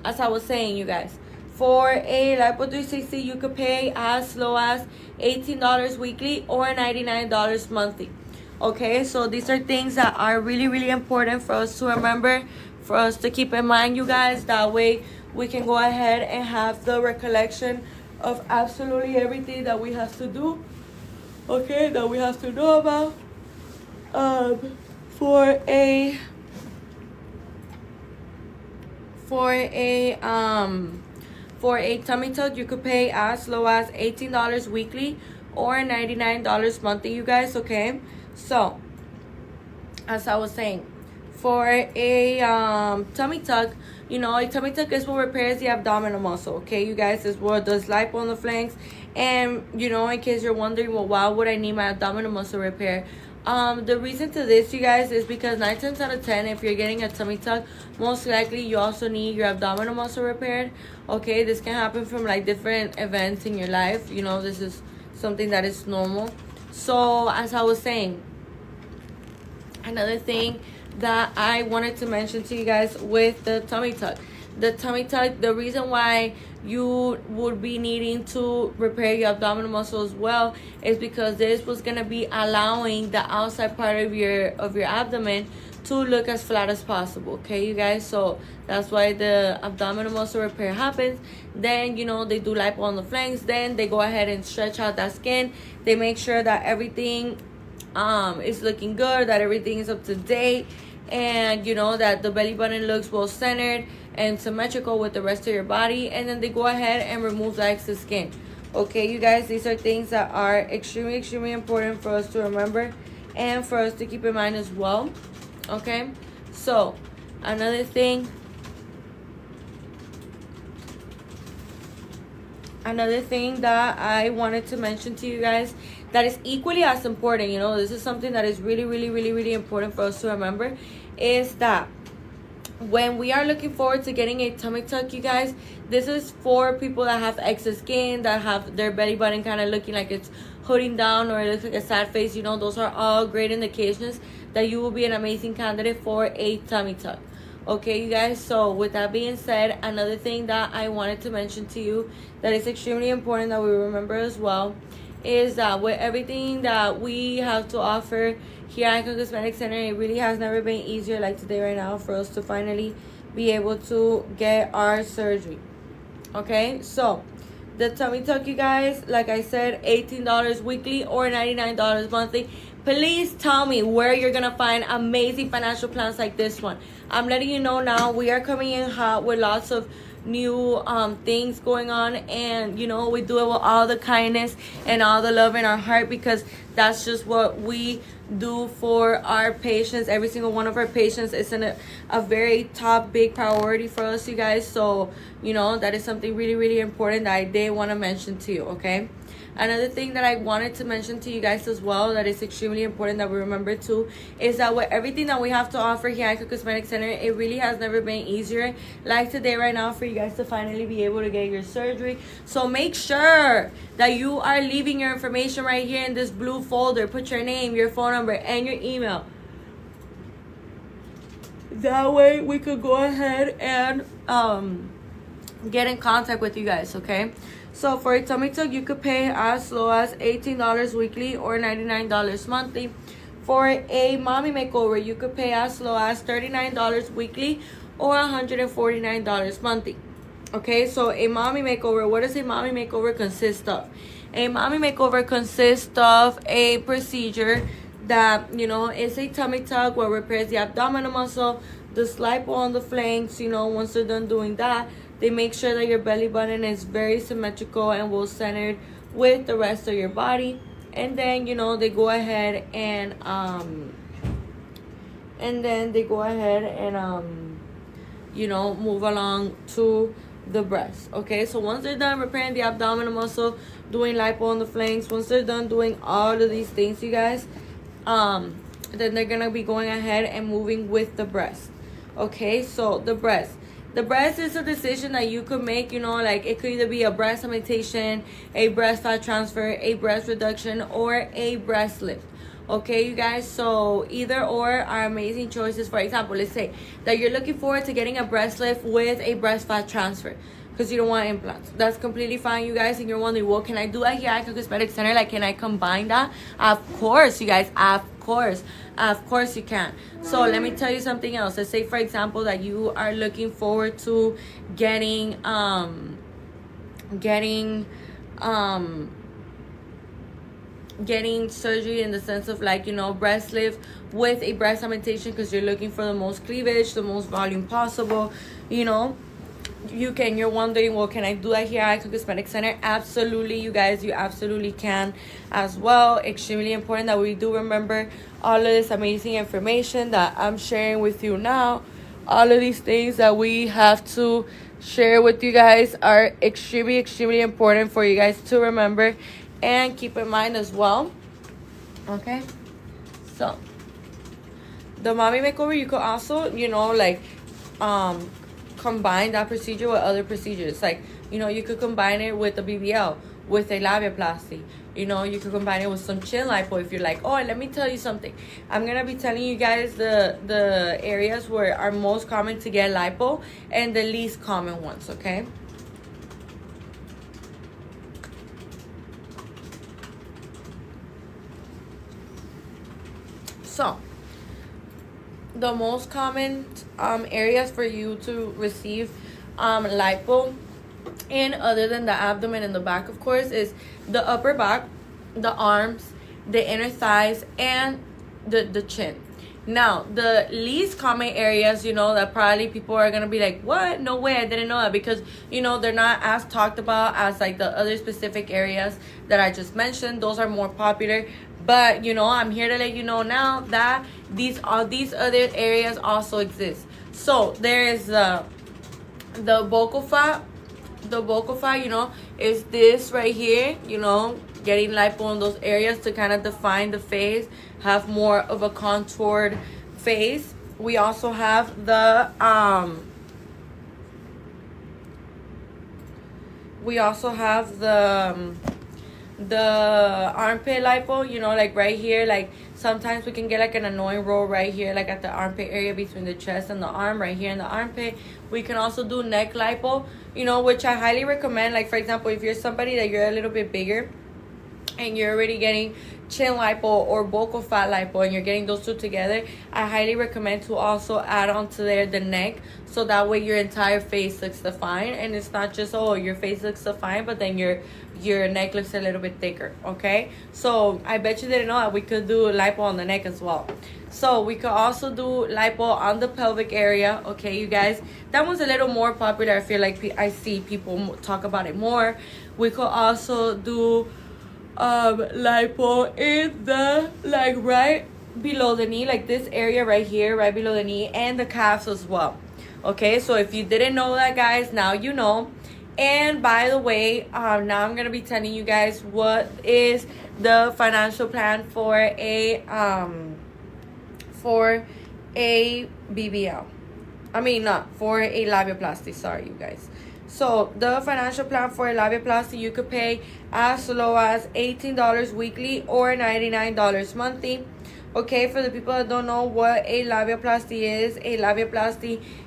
as I was saying, you guys, For a Lipo 360, you could pay as low as $18 weekly or $99 monthly. Okay, so these are things that are really, really important for us to remember, for us to keep in mind, you guys. That way we can go ahead and have the recollection of absolutely everything that we have to do, okay, that we have to know about. For a tummy tuck, you could pay as low as $18 weekly or $99 monthly, you guys. Okay, so as I was saying, for a tummy tuck, you know, a tummy tuck is what repairs the abdominal muscle. Okay, you guys, is what does lipo on the flanks. And you know, in case you're wondering, well, why would I need my abdominal muscle repair? The reason to this, you guys, is because 9 times out of 10, if you're getting a tummy tuck, most likely you also need your abdominal muscle repaired. Okay, this can happen from like different events in your life. You know, this is something that is normal. So as I was saying, another thing that I wanted to mention to you guys with the tummy tuck. The tummy tuck, the reason why you would be needing to repair your abdominal muscle as well is because this was going to be allowing the outside part of your abdomen to look as flat as possible. Okay, you guys, so that's why the abdominal muscle repair happens. Then, you know, they do lipo on the flanks. Then they go ahead and stretch out that skin. They make sure that everything is looking good, that everything is up to date, and you know, that the belly button looks well centered and symmetrical with the rest of your body. And then they go ahead and remove the excess skin. Okay, you guys, these are things that are extremely important for us to remember and for us to keep in mind as well. Okay, so another thing that I wanted to mention to you guys that is equally as important, you know, this is something that is really important for us to remember, is that when we are looking forward to getting a tummy tuck, you guys, this is for people that have excess skin, that have their belly button kind of looking like it's hooding down, or it looks like a sad face. You know, those are all great indications that you will be an amazing candidate for a tummy tuck. Okay, you guys, so with that being said, another thing that I wanted to mention to you that is extremely important that we remember as well is that with everything that we have to offer here at Icon Cosmetic Center, it really has never been easier like today right now for us to finally be able to get our surgery. Okay, so the tummy tuck, you guys, like I said, $18 weekly or $99 monthly. Please tell me where you're gonna find amazing financial plans like this one. I'm letting you know now, we are coming in hot with lots of new things going on, and you know, we do it with all the kindness and all the love in our heart, because that's just what we do for our patients. Every single one of our patients is a very top big priority for us, you guys. So you know, that is something really important that I did want to mention to you. Okay, another thing that I wanted to mention to you guys as well that is extremely important that we remember too is that with everything that we have to offer here at Icon Cosmetic Center, it really has never been easier like today right now for you guys to finally be able to get your surgery. So make sure that you are leaving your information right here in this blue folder. Put your name, your phone number, and your email. That way we could go ahead and get in contact with you guys. Okay, so for a tummy tuck, you could pay as low as $18 weekly or $99 monthly. For a mommy makeover, you could pay as low as $39 weekly or $149 monthly. Okay, so a mommy makeover, what does a mommy makeover consist of? A mommy makeover consists of a procedure that, you know, is a tummy tuck where repairs the abdominal muscle, the lipo on the flanks. You know, once they're done doing that, they make sure that your belly button is very symmetrical and well centered with the rest of your body. And then, you know, they go ahead and you know, move along to the breast. Okay, so once they're done repairing the abdominal muscle, doing lipo on the flanks, once they're done doing all of these things, you guys, then they're gonna be going ahead and moving with the breast. Okay, so the breast is a decision that you could make. You know, like it could either be a breast augmentation, a breast fat transfer, a breast reduction, or a breast lift. Okay, you guys, so either or are amazing choices. For example, let's say that you're looking forward to getting a breast lift with a breast fat transfer. because you don't want implants. That's completely fine, you guys. And you're wondering, well, can I do that here at Icon Cosmetic Center? Like, can I combine that? Of course, you guys. Of course you can. So let me tell you something else. Let's say, for example, that you are looking forward to getting surgery in the sense of, like, you know, breast lift with a breast augmentation, because you're looking for the most cleavage, the most volume possible, you know. You're wondering, well, can I do that here at Icon Cosmetic Center? Absolutely, you guys, you absolutely can as well. Extremely important that we do remember all of this amazing information that I'm sharing with you now. All of these things that we have to share with you guys are extremely important for you guys to remember and keep in mind as well. Okay, so the mommy makeover, you could also, you know, like combine that procedure with other procedures. Like, you know, you could combine it with a BBL, with a labiaplasty. You know, you could combine it with some chin lipo if you're like, oh, let me tell you something. I'm gonna be telling you guys the areas where are most common to get lipo and the least common ones, okay? So the most common areas for you to receive lipo in, other than the abdomen and the back, of course, is the upper back, the arms, the inner thighs, and the chin. Now, the least common areas, you know, that probably people are gonna be like, what? No way, I didn't know that, because, you know, they're not as talked about as like the other specific areas that I just mentioned. Those are more popular. But, you know, I'm here to let you know now that these other areas also exist. So there is the vocal fat. The vocal fat, you know, is this right here, you know, getting lipo in those areas to kind of define the face, have more of a contoured face. We also have the armpit lipo, you know, like right here. Like sometimes we can get like an annoying roll right here, like at the armpit area between the chest and the arm, right here in the armpit. We can also do neck lipo, you know, which I highly recommend. Like, for example, if you're somebody that you're a little bit bigger and you're already getting chin lipo or vocal fat lipo and you're getting those two together, I highly recommend to also add onto there the neck, so that way your entire face looks defined, and it's not just, oh, your face looks defined, but then your neck looks a little bit thicker. Okay, so I bet you didn't know that we could do lipo on the neck as well. So we could also do lipo on the pelvic area. Okay, you guys, that one's a little more popular. I feel like I see people talk about it more. We could also do lipo in the, like, right below the knee, like this area right here, right below the knee, and the calves as well. Okay, so if you didn't know that, guys, now you know. And by the way, now I'm gonna be telling you guys what is the financial plan for a BBL. I mean, not for a labiaplasty. Sorry, you guys. So the financial plan for a labiaplasty, you could pay as low as $18 weekly or $99 monthly. Okay, for the people that don't know what a labiaplasty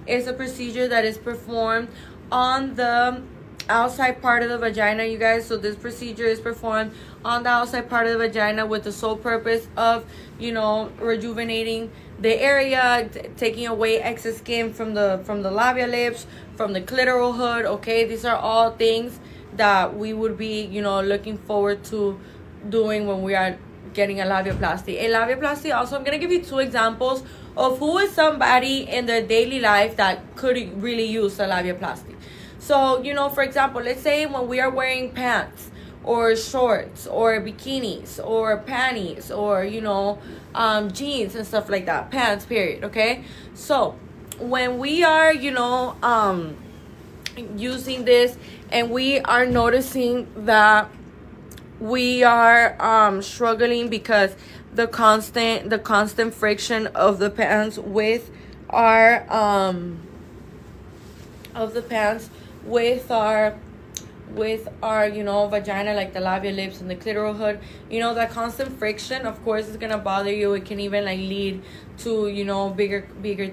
is a procedure that is performed on the outside part of the vagina, you guys. So this procedure is performed on the outside part of the vagina with the sole purpose of, you know, rejuvenating the area, taking away excess skin from the labia lips, from the clitoral hood. Okay, these are all things that we would be, you know, looking forward to doing when we are getting a labiaplasty. A labiaplasty, also, I'm gonna give you two examples of who is somebody in their daily life that could really use a labiaplasty. So, you know, for example, let's say when we are wearing pants or shorts or bikinis or panties or, you know, jeans and stuff like that, pants, period. Okay, so when we are, you know, using this and we are noticing that we are struggling because the constant friction of the pants with our with our, you know, vagina, like the labia lips and the clitoral hood. You know, that constant friction, of course, is gonna bother you. It can even like lead to, you know, bigger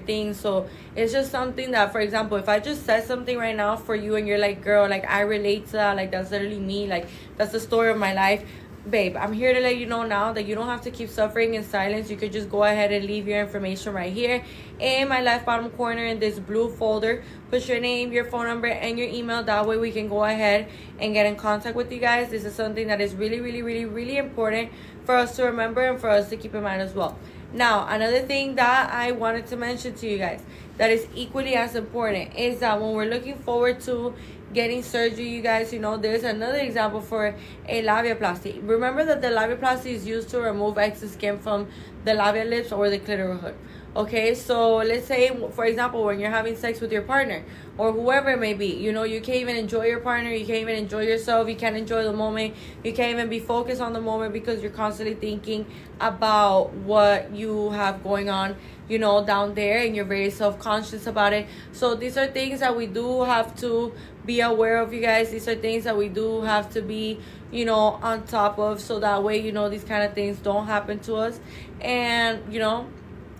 things. So it's just something that, for example, if I just said something right now for you and you're like, girl, like I relate to that, like that's literally me, like that's the story of my life, babe, I'm here to let you know now that you don't have to keep suffering in silence. You could just go ahead and leave your information right here in my left bottom corner in this blue folder. Put your name, your phone number, and your email. That way we can go ahead and get in contact with you guys. This is something that is really important for us to remember and for us to keep in mind as well. Now, another thing that I wanted to mention to you guys that is equally as important is that when we're looking forward to getting surgery, you guys, you know, there's another example for a labiaplasty. Remember that the labiaplasty is used to remove excess skin from the labia lips or the clitoral hood. Okay, so let's say, for example, when you're having sex with your partner or whoever it may be, you know, you can't even enjoy your partner, you can't even enjoy yourself, you can't enjoy the moment, you can't even be focused on the moment because you're constantly thinking about what you have going on, you know, down there, and you're very self-conscious about it. So these are things that we do have to be aware of, you guys. These are things that we do have to be, you know, on top of, so that way, you know, these kind of things don't happen to us. And, you know,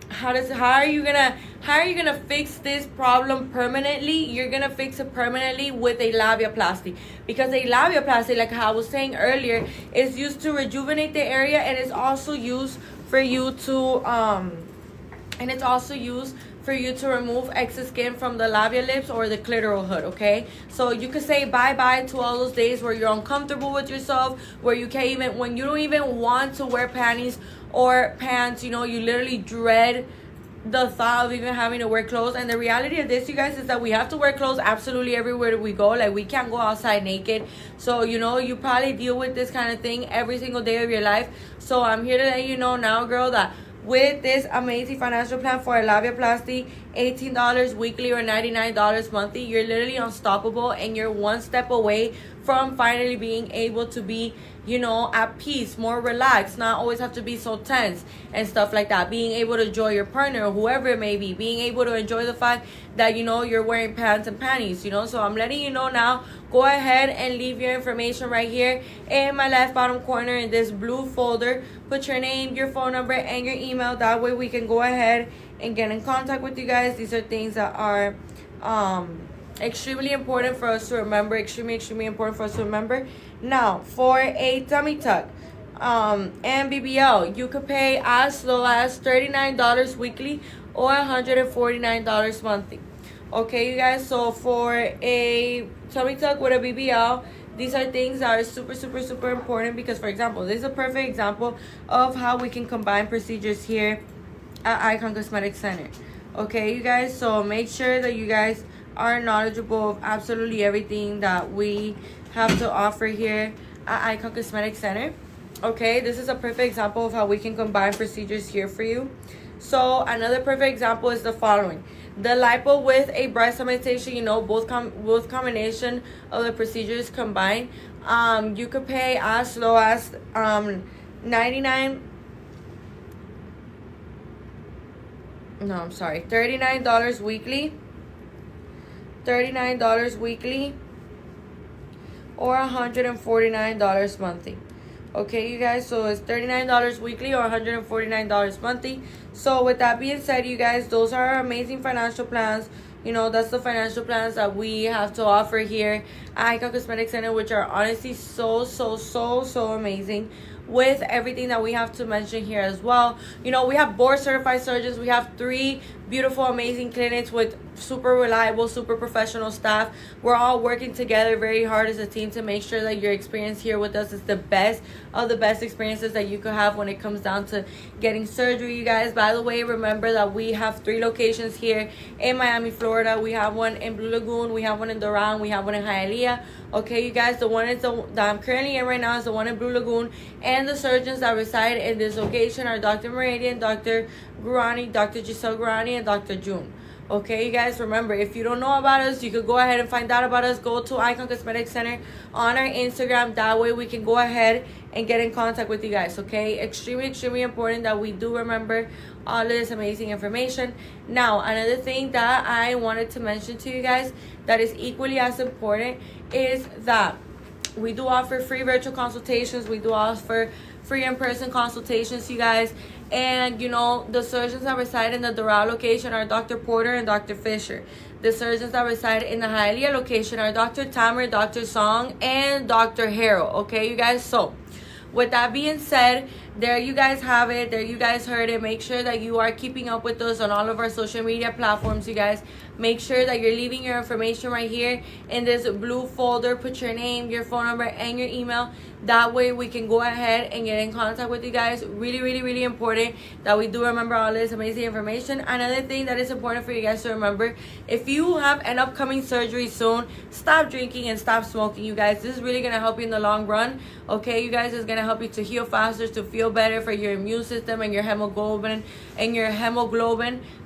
how are you gonna fix this problem permanently? You're gonna fix it permanently with a labiaplasty, because a labiaplasty, like I was saying earlier, is used to rejuvenate the area, and it's also used for you to remove excess skin from the labia lips or the clitoral hood. Okay, so you could say bye-bye to all those days where you're uncomfortable with yourself, where you can't even, when you don't even want to wear panties or pants, you know, you literally dread the thought of even having to wear clothes. And the reality of this, you guys, is that we have to wear clothes absolutely everywhere we go. Like, we can't go outside naked. So, you know, you probably deal with this kind of thing every single day of your life. So I'm here to let you know now, girl, that with this amazing financial plan for a labiaplasty, $18 weekly or $99 monthly, you're literally unstoppable, and you're one step away from finally being able to be, you know, at peace, more relaxed, not always have to be so tense and stuff like that. Being able to enjoy your partner or whoever it may be, being able to enjoy the fact that, you know, you're wearing pants and panties, you know. So I'm letting you know now, go ahead and leave your information right here in my left bottom corner in this blue folder. Put your name, your phone number, and your email. That way we can go ahead and get in contact with you guys. These are things that are extremely important for us to remember, extremely important for us to remember. Now, for a tummy tuck and BBL, you could pay as low as $39 weekly or $149 monthly. Okay, you guys, so for a tummy tuck with a BBL, these are things that are super important, because, for example, this is a perfect example of how we can combine procedures here at Icon Cosmetic Center. Okay, you guys, so make sure that you guys are knowledgeable of absolutely everything that we have to offer here at Icon Cosmetic Center. Okay, this is a perfect example of how we can combine procedures here for you. So another perfect example is the following: the lipo with a breast augmentation. You know, both combination of the procedures combined. You could pay as low as $39 weekly. $39 weekly or $149 monthly. Okay, you guys, so it's $39 weekly or $149 monthly. So with that being said, you guys, those are our amazing financial plans. You know, that's the financial plans that we have to offer here at Icon Cosmetic Center, which are honestly so amazing, with everything that we have to mention here as well. You know, we have board certified surgeons. We have 3 beautiful, amazing clinics with super reliable, super professional staff. We're all working together very hard as a team to make sure that your experience here with us is the best of the best experiences that you could have when it comes down to getting surgery, you guys. By the way, remember that we have 3 locations here in Miami, Florida. We have one in Blue Lagoon, we have one in Doral, we have one in Hialeah. Okay, you guys, the one that I'm currently in right now is the one in Blue Lagoon, and the surgeons that reside in this location are Dr. Meridian, Dr. Gurani, Dr. Giselle Gurani, and Dr. June. Okay, you guys, remember, if you don't know about us, you could go ahead and find out about us. Go to Icon Cosmetic Center on our Instagram. That way we can go ahead and get in contact with you guys. Okay, extremely important that we do remember all of this amazing information. Now, another thing that I wanted to mention to you guys that is equally as important is that We do offer free virtual consultations. We do offer free in-person consultations, you guys. And, you know, the surgeons that reside in the Doral location are Dr. Porter and Dr. Fisher. The surgeons that reside in the Hialeah location are Dr. Tamer, Dr. Song, and Dr. Harrell. Okay, you guys? So, with that being said, there you guys have it. There you guys heard it. Make sure that you are keeping up with us on all of our social media platforms, you guys. Make sure that you're leaving your information right here in this blue folder. Put your name, your phone number, and your email. That way we can go ahead and get in contact with you guys. Really, really, really important that we do remember all this amazing information. Another thing that is important for you guys to remember, if you have an upcoming surgery soon, stop drinking and stop smoking, you guys. This is really going to help you in the long run. Okay, you guys, it's going to help you to heal faster, to feel better, for your immune system and your hemoglobin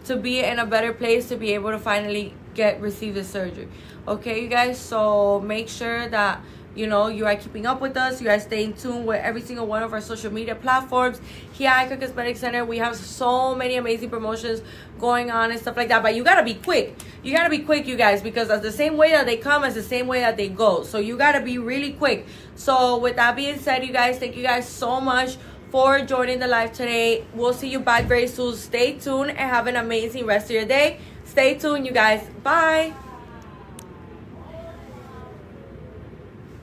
to be in a better place to be able to finally receive the surgery. Okay, you guys, so make sure that you know you are keeping up with us. You are staying tuned with every single one of our social media platforms. Here at Icon Cosmetic Center, we have so many amazing promotions going on and stuff like that, but you gotta be quick. You gotta be quick, you guys, because that's the same way that they come is the same way that they go. So you gotta be really quick. So with that being said, you guys, thank you guys so much for joining the live today. We'll see you back very soon. Stay tuned and have an amazing rest of your day. Stay tuned, you guys. Bye.